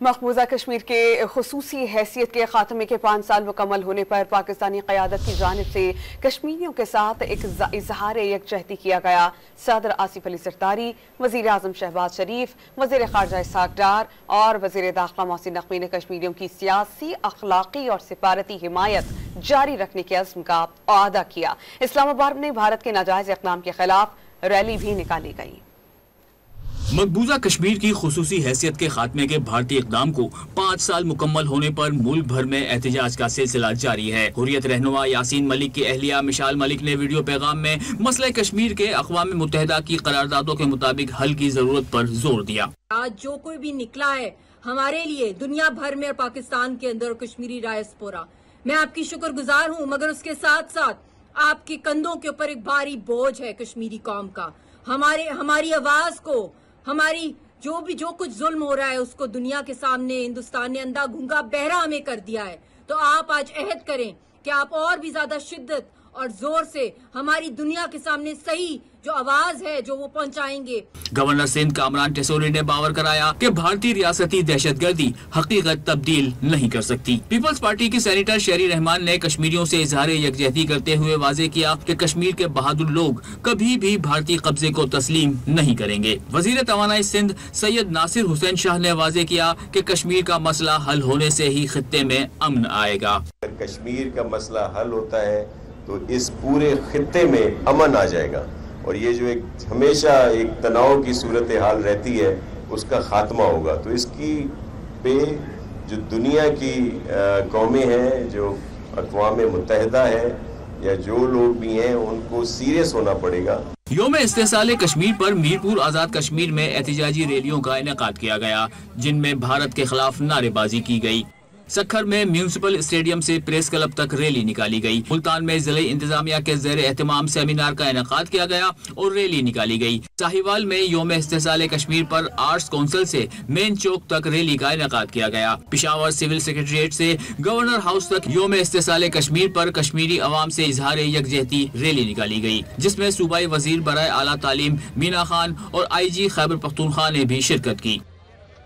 मकबूजा कश्मीर के खुसूसी हैसियत के खात्मे के 5 साल मुकम्मल होने पर पाकिस्तानी क़यादत की जानिब से कश्मीरियों के साथ एक इजहार यकजहती किया गया। सदर आसिफ अली ज़रदारी, वज़ीर आज़म शहबाज शरीफ, वज़ीर ख़ारजा इसहाक़ डार और वज़ीर दाखिला मोहसिन नक़वी ने कश्मीरियों की सियासी, अखलाक़ी और सिफारती हिमायत जारी रखने के अज़्म का वादा किया। इस्लामाबाद में भारत के नाजायज़ इक़दाम के खिलाफ रैली भी निकाली गई। मकबूजा कश्मीर की खुसूसी हैसियत के खात्मे के भारतीय इक़दाम को 5 साल मुकम्मल होने पर मुल्क भर में एहतजाज का सिलसिला जारी है। हुर्रियत रहनुमा यासीन मलिक की अहलिया मिशाल मलिक ने वीडियो पैगाम में मसला कश्मीर के अक़वाम मुत्तहिदा की करारदादों के मुताबिक हल की जरूरत पर जोर दिया। आज जो कोई भी निकला है हमारे लिए दुनिया भर में और पाकिस्तान के अंदर कश्मीरी डायस्पोरा, मैं आपकी शुक्रगुजार हूँ, मगर उसके साथ साथ आपके कंधों के ऊपर एक भारी बोझ है कश्मीरी कौम का। हमारी आवाज को, हमारी जो कुछ जुल्म हो रहा है उसको दुनिया के सामने हिंदुस्तान ने अंधा गूंगा बहरा हमें कर दिया है। तो आप आज अहद करें कि आप और भी ज्यादा शिद्दत और जोर से हमारी दुनिया के सामने सही जो आवाज है जो वो पहुंचाएंगे। गवर्नर सिंध कामरान टेसोरी ने बावर कराया कि भारतीय रियासती दहशतगर्दी हकीकत तब्दील नहीं कर सकती। पीपल्स पार्टी की सेनेटर शेरी रहमान ने कश्मीरियों से इजहार यकजहती करते हुए वाजे किया कि कश्मीर के बहादुर लोग कभी भी भारतीय कब्जे को तस्लीम नहीं करेंगे। वजीर तवानाई सिंध सैयद नासिर हुसैन शाह ने वाजे किया कि कश्मीर का मसला हल होने से ही खित्ते में अमन आएगा। अगर कश्मीर का मसला हल होता है तो इस पूरे खित्ते में अमन आ जाएगा और ये जो एक हमेशा एक तनाव की सूरत हाल रहती है उसका खात्मा होगा। तो इसकी पे जो दुनिया की कौमें हैं, जो अक़वाम मुत्तहिदा है या जो लोग भी हैं, उनको सीरियस होना पड़ेगा। योम इस्तेसाल कश्मीर पर मीरपुर आज़ाद कश्मीर में एहतजाजी रैलियों का इनेकाद किया गया, जिनमें भारत के खिलाफ नारेबाजी की गई। सखर में म्यूनिसिपल स्टेडियम से प्रेस क्लब तक रैली निकाली गई। मुल्तान में जिले इंतजामिया के ज़ेर एहतमाम सेमिनार का इनेकाद किया गया और रैली निकाली गई। साहिवाल में योम इस्तेसाल कश्मीर पर आर्ट्स काउंसिल से मेन चौक तक रैली का इनेकाद किया गया। पिशावर सिविल सेक्रेटरीट से गवर्नर हाउस तक योम इस्तेसाल कश्मीर पर कश्मीरी अवाम से इजहार यकजहती रैली निकाली गई, जिसमें सूबाई वजीर बराए आला तालीम मीना खान और IG खैबर पख्तूनख्वा ने भी शिरकत की।